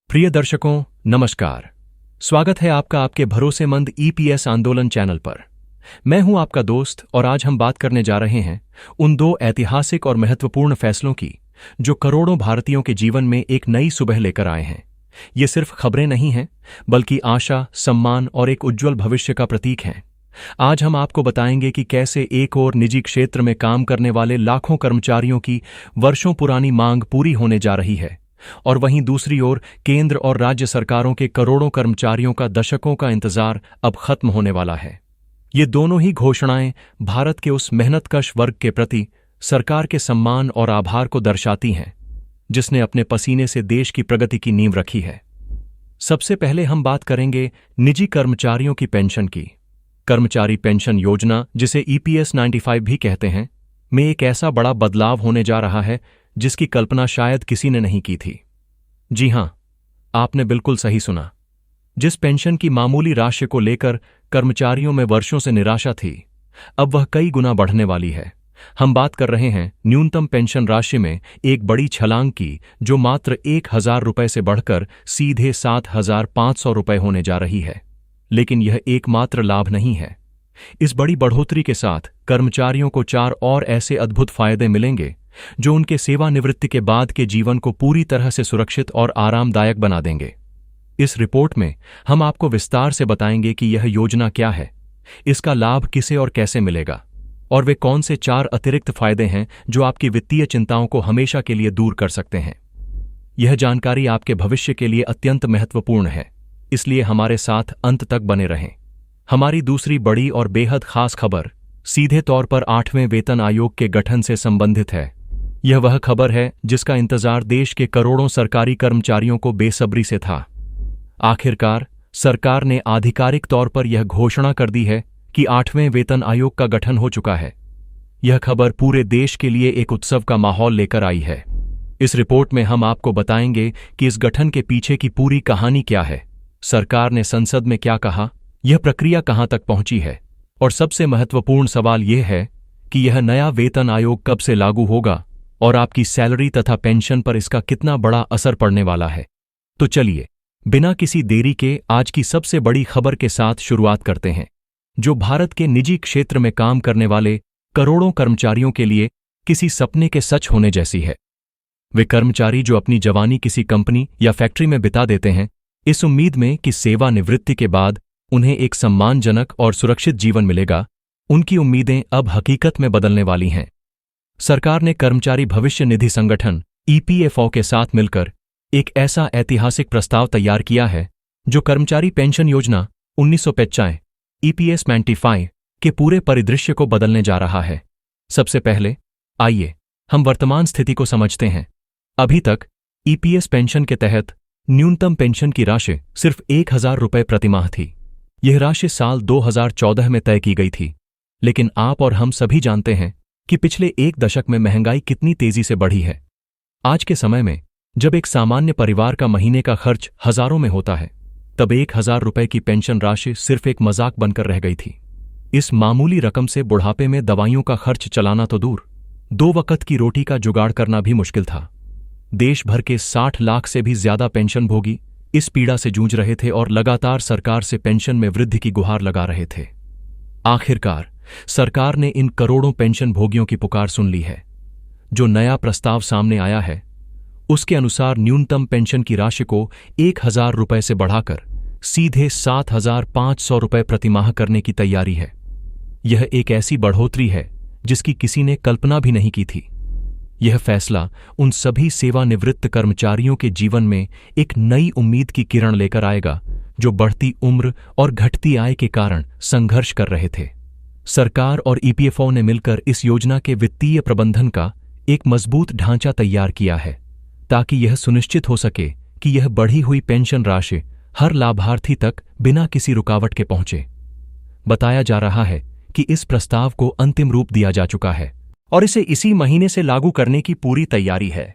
प्रिय दर्शकों, नमस्कार। स्वागत है आपका आपके भरोसेमंद ईपीएस आंदोलन चैनल पर। मैं हूं आपका दोस्त और आज हम बात करने जा रहे हैं उन दो ऐतिहासिक और महत्वपूर्ण फैसलों की जो करोड़ों भारतीयों के जीवन में एक नई सुबह लेकर आए हैं। ये सिर्फ खबरें नहीं हैं, बल्कि आशा, सम्मान और एक उज्जवल भविष्य का प्रतीक हैं। आज हम आपको बताएंगे कि कैसे एक ओर निजी क्षेत्र में काम करने वाले लाखों कर्मचारियों की वर्षों पुरानी मांग पूरी होने जा रही है और वहीं दूसरी ओर केंद्र और राज्य सरकारों के करोड़ों कर्मचारियों का दशकों का इंतजार अब खत्म होने वाला है। ये दोनों ही घोषणाएं भारत के उस मेहनतकश वर्ग के प्रति सरकार के सम्मान और आभार को दर्शाती हैं, जिसने अपने पसीने से देश की प्रगति की नींव रखी है। सबसे पहले हम बात करेंगे निजी कर्मचारियों की पेंशन की। कर्मचारी पेंशन योजना, जिसे ईपीएस 95 भी कहते हैं, में एक ऐसा बड़ा बदलाव होने जा रहा है जिसकी कल्पना शायद किसी ने नहीं की थी। जी हां, आपने बिल्कुल सही सुना। जिस पेंशन की मामूली राशि को लेकर कर्मचारियों में वर्षों से निराशा थी, अब वह कई गुना बढ़ने वाली है। हम बात कर रहे हैं न्यूनतम पेंशन राशि में एक बड़ी छलांग की, जो मात्र 1,000 रुपये से बढ़कर सीधे 7,500 रुपये होने जा रही है। लेकिन यह एकमात्र लाभ नहीं है। इस बड़ी बढ़ोतरी के साथ कर्मचारियों को 4 और ऐसे अद्भुत फायदे मिलेंगे जो उनके सेवानिवृत्ति के बाद के जीवन को पूरी तरह से सुरक्षित और आरामदायक बना देंगे। इस रिपोर्ट में हम आपको विस्तार से बताएंगे कि यह योजना क्या है, इसका लाभ किसे और कैसे मिलेगा, और वे कौन से 4 अतिरिक्त फायदे हैं जो आपकी वित्तीय चिंताओं को हमेशा के लिए दूर कर सकते हैं। यह जानकारी आपके भविष्य के लिए अत्यंत महत्वपूर्ण है, इसलिए हमारे साथ अंत तक बने रहें। हमारी दूसरी बड़ी और बेहद खास खबर सीधे तौर पर 8वें वेतन आयोग के गठन से संबंधित है। यह वह खबर है जिसका इंतजार देश के करोड़ों सरकारी कर्मचारियों को बेसब्री से था। आखिरकार सरकार ने आधिकारिक तौर पर यह घोषणा कर दी है कि 8वें वेतन आयोग का गठन हो चुका है। यह खबर पूरे देश के लिए एक उत्सव का माहौल लेकर आई है। इस रिपोर्ट में हम आपको बताएंगे कि इस गठन के पीछे की पूरी कहानी क्या है, सरकार ने संसद में क्या कहा, यह प्रक्रिया कहां तक पहुंची है, और सबसे महत्वपूर्ण सवाल यह है कि यह नया वेतन आयोग कब से लागू होगा और आपकी सैलरी तथा पेंशन पर इसका कितना बड़ा असर पड़ने वाला है। तो चलिए, बिना किसी देरी के आज की सबसे बड़ी खबर के साथ शुरुआत करते हैं, जो भारत के निजी क्षेत्र में काम करने वाले करोड़ों कर्मचारियों के लिए किसी सपने के सच होने जैसी है। वे कर्मचारी जो अपनी जवानी किसी कंपनी या फैक्ट्री में बिता देते हैं, इस उम्मीद में कि सेवानिवृत्ति के बाद उन्हें एक सम्मानजनक और सुरक्षित जीवन मिलेगा, उनकी उम्मीदें अब हकीकत में बदलने वाली हैं। सरकार ने कर्मचारी भविष्य निधि संगठन ईपीएफओ के साथ मिलकर एक ऐसा ऐतिहासिक प्रस्ताव तैयार किया है जो कर्मचारी पेंशन योजना 1995 ईपीएस 95 के पूरे परिदृश्य को बदलने जा रहा है। सबसे पहले आइए हम वर्तमान स्थिति को समझते हैं। अभी तक ईपीएस पेंशन के तहत न्यूनतम पेंशन की राशि सिर्फ 1,000 रुपये प्रतिमाह थी। यह राशि साल 2014 में तय की गई थी, लेकिन आप और हम सभी जानते हैं कि पिछले एक दशक में महंगाई कितनी तेजी से बढ़ी है। आज के समय में जब एक सामान्य परिवार का महीने का खर्च हजारों में होता है, तब 1,000 रुपये की पेंशन राशि सिर्फ एक मजाक बनकर रह गई थी। इस मामूली रकम से बुढ़ापे में दवाइयों का खर्च चलाना तो दूर, 2 वक्त की रोटी का जुगाड़ करना भी मुश्किल था। देश भर के 60 लाख से भी ज्यादा पेंशनभोगी इस पीड़ा से जूझ रहे थे और लगातार सरकार से पेंशन में वृद्धि की गुहार लगा रहे थे। आखिरकार सरकार ने इन करोड़ों पेंशन भोगियों की पुकार सुन ली है। जो नया प्रस्ताव सामने आया है, उसके अनुसार न्यूनतम पेंशन की राशि को 1,000 रुपये से बढ़ाकर सीधे 7,500 रुपये प्रतिमाह करने की तैयारी है। यह एक ऐसी बढ़ोतरी है जिसकी किसी ने कल्पना भी नहीं की थी। यह फैसला उन सभी सेवानिवृत्त कर्मचारियों के जीवन में एक नई उम्मीद की किरण लेकर आएगा जो बढ़ती उम्र और घटती आय के कारण संघर्ष कर रहे थे। सरकार और ईपीएफओ ने मिलकर इस योजना के वित्तीय प्रबंधन का एक मजबूत ढांचा तैयार किया है, ताकि यह सुनिश्चित हो सके कि यह बढ़ी हुई पेंशन राशि हर लाभार्थी तक बिना किसी रुकावट के पहुंचे। बताया जा रहा है कि इस प्रस्ताव को अंतिम रूप दिया जा चुका है और इसे इसी महीने से लागू करने की पूरी तैयारी है।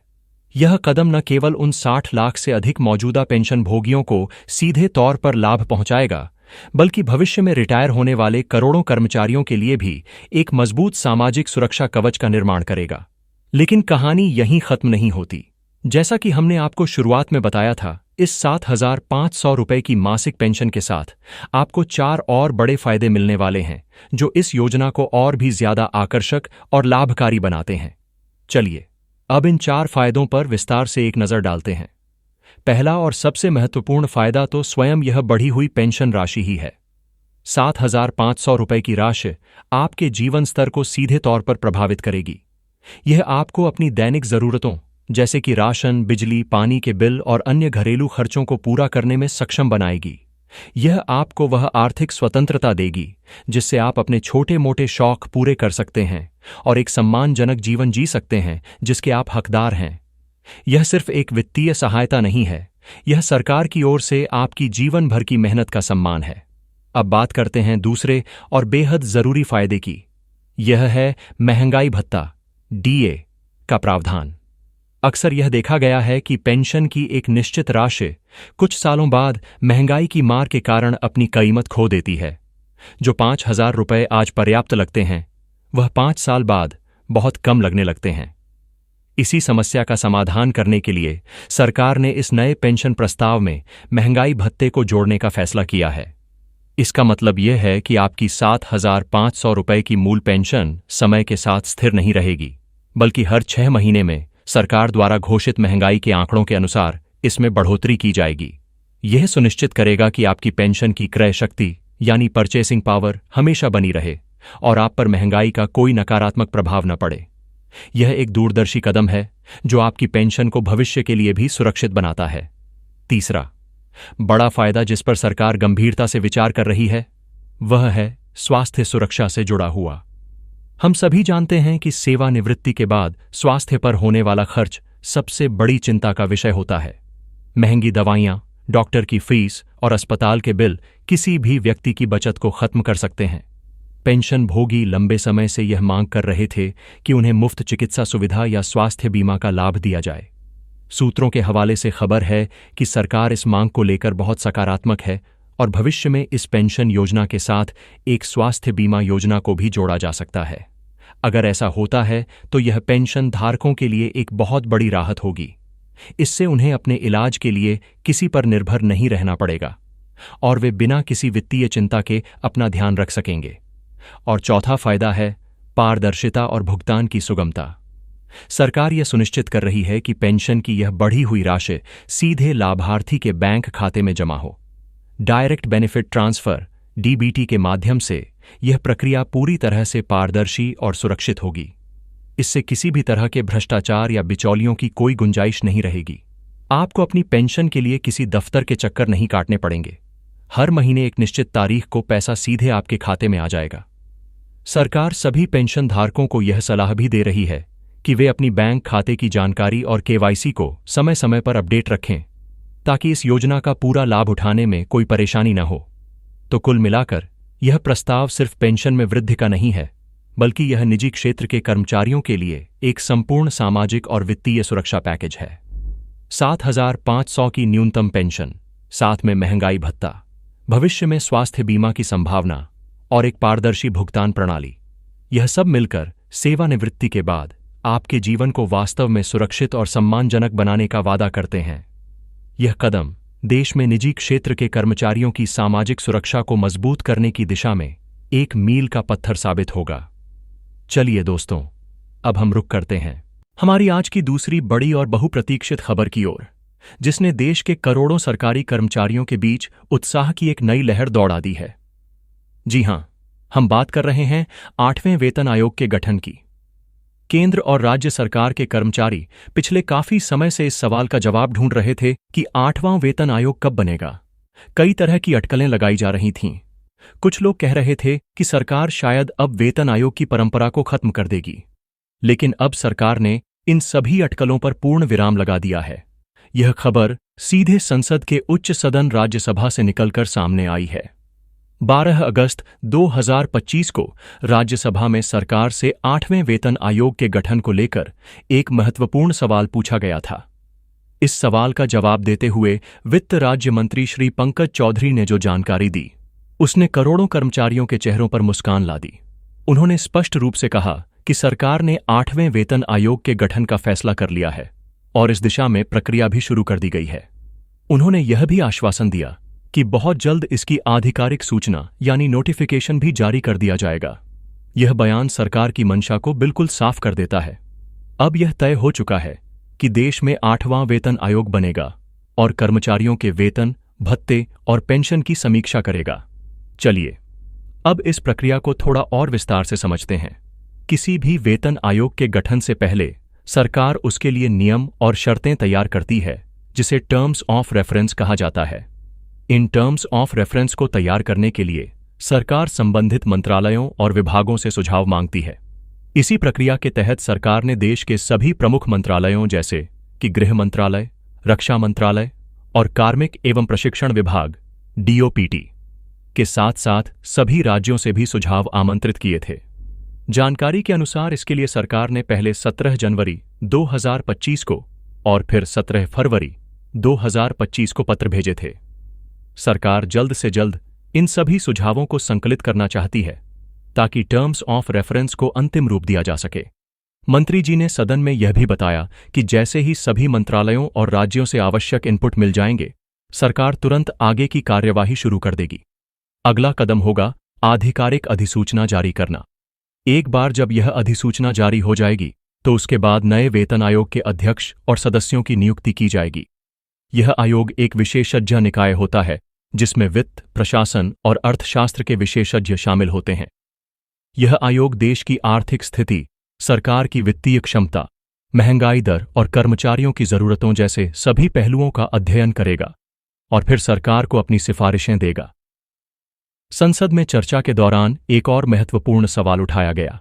यह कदम न केवल उन 60 लाख से अधिक मौजूदा पेंशन भोगियों को सीधे तौर पर लाभ पहुंचाएगा, बल्कि भविष्य में रिटायर होने वाले करोड़ों कर्मचारियों के लिए भी एक मजबूत सामाजिक सुरक्षा कवच का निर्माण करेगा। लेकिन कहानी यहीं खत्म नहीं होती। जैसा कि हमने आपको शुरुआत में बताया था इस 7,500 रुपए की मासिक पेंशन के साथ आपको 4 और बड़े फायदे मिलने वाले हैं जो इस योजना को और भी ज्यादा आकर्षक और लाभकारी बनाते हैं। चलिए अब इन 4 फायदों पर विस्तार से एक नजर डालते हैं। पहला और सबसे महत्वपूर्ण फायदा तो स्वयं यह बढ़ी हुई पेंशन राशि ही है। 7,500 रुपए की राशि आपके जीवन स्तर को सीधे तौर पर प्रभावित करेगी। यह आपको अपनी दैनिक जरूरतों जैसे कि राशन, बिजली, पानी के बिल और अन्य घरेलू खर्चों को पूरा करने में सक्षम बनाएगी। यह आपको वह आर्थिक स्वतंत्रता देगी जिससे आप अपने छोटे मोटे शौक पूरे कर सकते हैं और एक सम्मानजनक जीवन जी सकते हैं जिसके आप हकदार हैं। यह सिर्फ एक वित्तीय सहायता नहीं है, यह सरकार की ओर से आपकी जीवन भर की मेहनत का सम्मान है। अब बात करते हैं दूसरे और बेहद जरूरी फायदे की। यह है महंगाई भत्ता डीए का प्रावधान। अक्सर यह देखा गया है कि पेंशन की एक निश्चित राशि कुछ सालों बाद महंगाई की मार के कारण अपनी कीमत खो देती है। जो 5,000 रुपए आज पर्याप्त लगते हैं वह 5 साल बाद बहुत कम लगने लगते हैं। इसी समस्या का समाधान करने के लिए सरकार ने इस नए पेंशन प्रस्ताव में महंगाई भत्ते को जोड़ने का फैसला किया है। इसका मतलब यह है कि आपकी 7,500 रुपए की मूल पेंशन समय के साथ स्थिर नहीं रहेगी, बल्कि हर 6 महीने में सरकार द्वारा घोषित महंगाई के आंकड़ों के अनुसार इसमें बढ़ोतरी की जाएगी। यह सुनिश्चित करेगा कि आपकी पेंशन की क्रय शक्ति यानी परचेसिंग पावर हमेशा बनी रहे और आप पर महंगाई का कोई नकारात्मक प्रभाव न पड़े। यह एक दूरदर्शी कदम है जो आपकी पेंशन को भविष्य के लिए भी सुरक्षित बनाता है। तीसरा बड़ा फायदा जिस पर सरकार गंभीरता से विचार कर रही है वह है स्वास्थ्य सुरक्षा से जुड़ा हुआ। हम सभी जानते हैं कि सेवानिवृत्ति के बाद स्वास्थ्य पर होने वाला खर्च सबसे बड़ी चिंता का विषय होता है। महंगी दवाइयां, डॉक्टर की फीस और अस्पताल के बिल किसी भी व्यक्ति की बचत को खत्म कर सकते हैं। पेंशन भोगी लंबे समय से यह मांग कर रहे थे कि उन्हें मुफ्त चिकित्सा सुविधा या स्वास्थ्य बीमा का लाभ दिया जाए। सूत्रों के हवाले से खबर है कि सरकार इस मांग को लेकर बहुत सकारात्मक है और भविष्य में इस पेंशन योजना के साथ एक स्वास्थ्य बीमा योजना को भी जोड़ा जा सकता है। अगर ऐसा होता है तो यह पेंशन धारकों के लिए एक बहुत बड़ी राहत होगी। इससे उन्हें अपने इलाज के लिए किसी पर निर्भर नहीं रहना पड़ेगा और वे बिना किसी वित्तीय चिंता के अपना ध्यान रख सकेंगे। और चौथा फायदा है पारदर्शिता और भुगतान की सुगमता। सरकार यह सुनिश्चित कर रही है कि पेंशन की यह बढ़ी हुई राशि सीधे लाभार्थी के बैंक खाते में जमा हो। डायरेक्ट बेनिफिट ट्रांसफर डीबीटी के माध्यम से यह प्रक्रिया पूरी तरह से पारदर्शी और सुरक्षित होगी। इससे किसी भी तरह के भ्रष्टाचार या बिचौलियों की कोई गुंजाइश नहीं रहेगी। आपको अपनी पेंशन के लिए किसी दफ्तर के चक्कर नहीं काटने पड़ेंगे। हर महीने एक निश्चित तारीख को पैसा सीधे आपके खाते में आ जाएगा। सरकार सभी पेंशन धारकों को यह सलाह भी दे रही है कि वे अपनी बैंक खाते की जानकारी और केवाईसी को समय समय पर अपडेट रखें ताकि इस योजना का पूरा लाभ उठाने में कोई परेशानी न हो। तो कुल मिलाकर यह प्रस्ताव सिर्फ पेंशन में वृद्धि का नहीं है, बल्कि यह निजी क्षेत्र के कर्मचारियों के लिए एक संपूर्ण सामाजिक और वित्तीय सुरक्षा पैकेज है। 7,500 की न्यूनतम पेंशन, साथ में महंगाई भत्ता, भविष्य में स्वास्थ्य बीमा की संभावना और एक पारदर्शी भुगतान प्रणाली, यह सब मिलकर सेवानिवृत्ति के बाद आपके जीवन को वास्तव में सुरक्षित और सम्मानजनक बनाने का वादा करते हैं। यह कदम देश में निजी क्षेत्र के कर्मचारियों की सामाजिक सुरक्षा को मजबूत करने की दिशा में एक मील का पत्थर साबित होगा। चलिए दोस्तों, अब हम रुख करते हैं हमारी आज की दूसरी बड़ी और बहुप्रतीक्षित खबर की ओर, जिसने देश के करोड़ों सरकारी कर्मचारियों के बीच उत्साह की एक नई लहर दौड़ा दी है। जी हां, हम बात कर रहे हैं 8वें वेतन आयोग के गठन की। केंद्र और राज्य सरकार के कर्मचारी पिछले काफी समय से इस सवाल का जवाब ढूंढ रहे थे कि 8वां वेतन आयोग कब बनेगा। कई तरह की अटकलें लगाई जा रही थीं। कुछ लोग कह रहे थे कि सरकार शायद अब वेतन आयोग की परंपरा को खत्म कर देगी, लेकिन अब सरकार ने इन सभी अटकलों पर पूर्ण विराम लगा दिया है। यह खबर सीधे संसद के उच्च सदन राज्यसभा से निकलकर सामने आई है। 12 अगस्त 2025 को राज्यसभा में सरकार से 8वें वेतन आयोग के गठन को लेकर एक महत्वपूर्ण सवाल पूछा गया था। इस सवाल का जवाब देते हुए वित्त राज्य मंत्री श्री पंकज चौधरी ने जो जानकारी दी, उसने करोड़ों कर्मचारियों के चेहरों पर मुस्कान ला दी। उन्होंने स्पष्ट रूप से कहा कि सरकार ने 8वें वेतन आयोग के गठन का फैसला कर लिया है और इस दिशा में प्रक्रिया भी शुरू कर दी गई है। उन्होंने यह भी आश्वासन दिया कि बहुत जल्द इसकी आधिकारिक सूचना यानी नोटिफिकेशन भी जारी कर दिया जाएगा। यह बयान सरकार की मंशा को बिल्कुल साफ कर देता है। अब यह तय हो चुका है कि देश में 8वां वेतन आयोग बनेगा और कर्मचारियों के वेतन, भत्ते और पेंशन की समीक्षा करेगा। चलिए अब इस प्रक्रिया को थोड़ा और विस्तार से समझते हैं। किसी भी वेतन आयोग के गठन से पहले सरकार उसके लिए नियम और शर्तें तैयार करती है, जिसे टर्म्स ऑफ रेफरेंस कहा जाता है। इन टर्म्स ऑफ रेफरेंस को तैयार करने के लिए सरकार संबंधित मंत्रालयों और विभागों से सुझाव मांगती है। इसी प्रक्रिया के तहत सरकार ने देश के सभी प्रमुख मंत्रालयों जैसे कि गृह मंत्रालय, रक्षा मंत्रालय और कार्मिक एवं प्रशिक्षण विभाग DOPT के साथ साथ सभी राज्यों से भी सुझाव आमंत्रित किए थे। जानकारी के अनुसार इसके लिए सरकार ने पहले 17 जनवरी 2025 को और फिर 17 फरवरी 2025 को पत्र भेजे थे। सरकार जल्द से जल्द इन सभी सुझावों को संकलित करना चाहती है ताकि टर्म्स ऑफ रेफरेंस को अंतिम रूप दिया जा सके। मंत्री जी ने सदन में यह भी बताया कि जैसे ही सभी मंत्रालयों और राज्यों से आवश्यक इनपुट मिल जाएंगे, सरकार तुरंत आगे की कार्यवाही शुरू कर देगी। अगला कदम होगा आधिकारिक अधिसूचना जारी करना। एक बार जब यह अधिसूचना जारी हो जाएगी तो उसके बाद नए वेतन आयोग के अध्यक्ष और सदस्यों की नियुक्ति की जाएगी। यह आयोग एक विशेषज्ञ निकाय होता है जिसमें वित्त, प्रशासन और अर्थशास्त्र के विशेषज्ञ शामिल होते हैं। यह आयोग देश की आर्थिक स्थिति, सरकार की वित्तीय क्षमता, महंगाई दर और कर्मचारियों की जरूरतों जैसे सभी पहलुओं का अध्ययन करेगा और फिर सरकार को अपनी सिफारिशें देगा। संसद में चर्चा के दौरान एक और महत्वपूर्ण सवाल उठाया गया।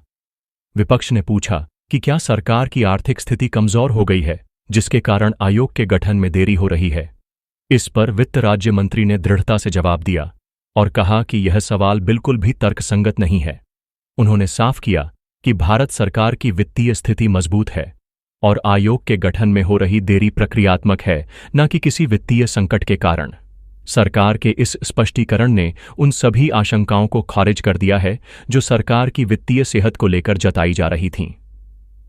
विपक्ष ने पूछा कि क्या सरकार की आर्थिक स्थिति कमजोर हो गई है जिसके कारण आयोग के गठन में देरी हो रही है। इस पर वित्त राज्य मंत्री ने दृढ़ता से जवाब दिया और कहा कि यह सवाल बिल्कुल भी तर्कसंगत नहीं है। उन्होंने साफ किया कि भारत सरकार की वित्तीय स्थिति मजबूत है और आयोग के गठन में हो रही देरी प्रक्रियात्मक है, न कि किसी वित्तीय संकट के कारण। सरकार के इस स्पष्टीकरण ने उन सभी आशंकाओं को खारिज कर दिया है जो सरकार की वित्तीय सेहत को लेकर जताई जा रही थीं।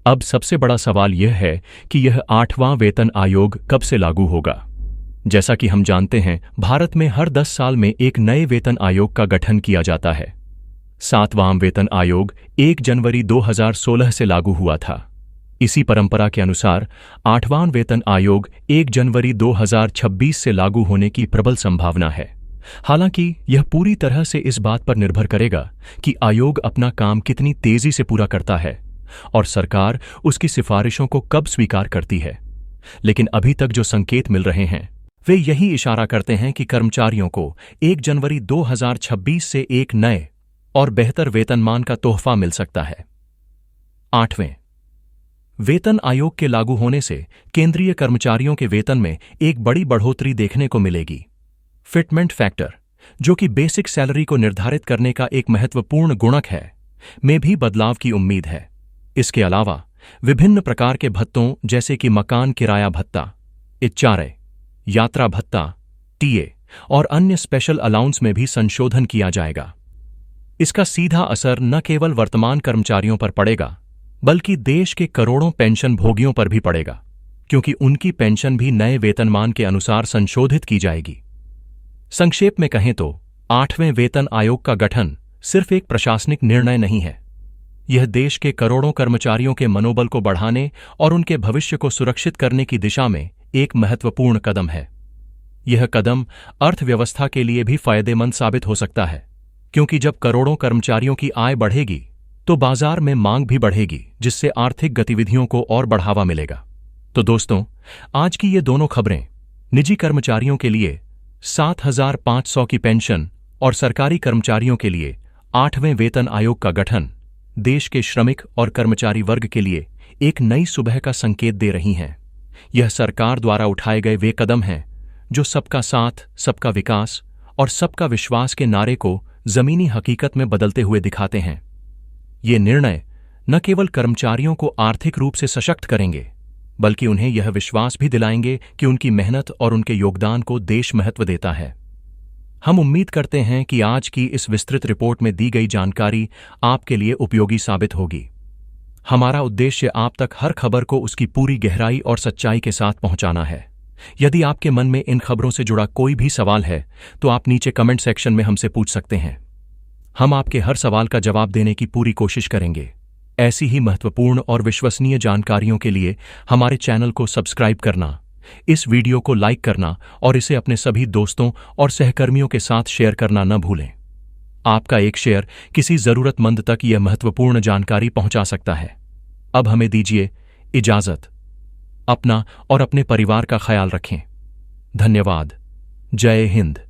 अब सबसे बड़ा सवाल यह है कि यह 8वां वेतन आयोग कब से लागू होगा। जैसा कि हम जानते हैं, भारत में हर 10 साल में एक नए वेतन आयोग का गठन किया जाता है। 7वां वेतन आयोग 1 जनवरी 2016 से लागू हुआ था। इसी परंपरा के अनुसार 8वां वेतन आयोग 1 जनवरी 2026 से लागू होने की प्रबल संभावना है। हालांकि यह पूरी तरह से इस बात पर निर्भर करेगा कि आयोग अपना काम कितनी तेजी से पूरा करता है और सरकार उसकी सिफारिशों को कब स्वीकार करती है। लेकिन अभी तक जो संकेत मिल रहे हैं वे यही इशारा करते हैं कि कर्मचारियों को 1 जनवरी 2026 से एक नए और बेहतर वेतनमान का तोहफा मिल सकता है। 8वें वेतन आयोग के लागू होने से केंद्रीय कर्मचारियों के वेतन में एक बड़ी बढ़ोतरी देखने को मिलेगी। फिटमेंट फैक्टर, जो कि बेसिक सैलरी को निर्धारित करने का एक महत्वपूर्ण गुणक है, में भी बदलाव की उम्मीद है। इसके अलावा विभिन्न प्रकार के भत्तों जैसे कि मकान किराया भत्ता, HRA, यात्रा भत्ता, TA और अन्य स्पेशल अलाउंस में भी संशोधन किया जाएगा। इसका सीधा असर न केवल वर्तमान कर्मचारियों पर पड़ेगा बल्कि देश के करोड़ों पेंशन भोगियों पर भी पड़ेगा, क्योंकि उनकी पेंशन भी नए वेतनमान के अनुसार संशोधित की जाएगी। संक्षेप में कहें तो 8वें वेतन आयोग का गठन सिर्फ एक प्रशासनिक निर्णय नहीं है। यह देश के करोड़ों कर्मचारियों के मनोबल को बढ़ाने और उनके भविष्य को सुरक्षित करने की दिशा में एक महत्वपूर्ण कदम है। यह कदम अर्थव्यवस्था के लिए भी फायदेमंद साबित हो सकता है, क्योंकि जब करोड़ों कर्मचारियों की आय बढ़ेगी तो बाजार में मांग भी बढ़ेगी, जिससे आर्थिक गतिविधियों को और बढ़ावा मिलेगा। तो दोस्तों, आज की ये दोनों खबरें निजी कर्मचारियों के लिए 7,500 की पेंशन और सरकारी कर्मचारियों के लिए 8वें वेतन आयोग का गठन देश के श्रमिक और कर्मचारी वर्ग के लिए एक नई सुबह का संकेत दे रही हैं। यह सरकार द्वारा उठाए गए वे कदम हैं जो सबका साथ, सबका विकास और सबका विश्वास के नारे को जमीनी हकीकत में बदलते हुए दिखाते हैं। ये निर्णय न केवल कर्मचारियों को आर्थिक रूप से सशक्त करेंगे, बल्कि उन्हें यह विश्वास भी दिलाएंगे कि उनकी मेहनत और उनके योगदान को देश महत्व देता है। हम उम्मीद करते हैं कि आज की इस विस्तृत रिपोर्ट में दी गई जानकारी आपके लिए उपयोगी साबित होगी। हमारा उद्देश्य आप तक हर खबर को उसकी पूरी गहराई और सच्चाई के साथ पहुंचाना है। यदि आपके मन में इन खबरों से जुड़ा कोई भी सवाल है तो आप नीचे कमेंट सेक्शन में हमसे पूछ सकते हैं। हम आपके हर सवाल का जवाब देने की पूरी कोशिश करेंगे। ऐसी ही महत्वपूर्ण और विश्वसनीय जानकारियों के लिए हमारे चैनल को सब्सक्राइब करना, इस वीडियो को लाइक करना और इसे अपने सभी दोस्तों और सहकर्मियों के साथ शेयर करना न भूलें। आपका एक शेयर किसी जरूरतमंद तक यह महत्वपूर्ण जानकारी पहुंचा सकता है। अब हमें दीजिए इजाजत। अपना और अपने परिवार का ख्याल रखें। धन्यवाद। जय हिंद।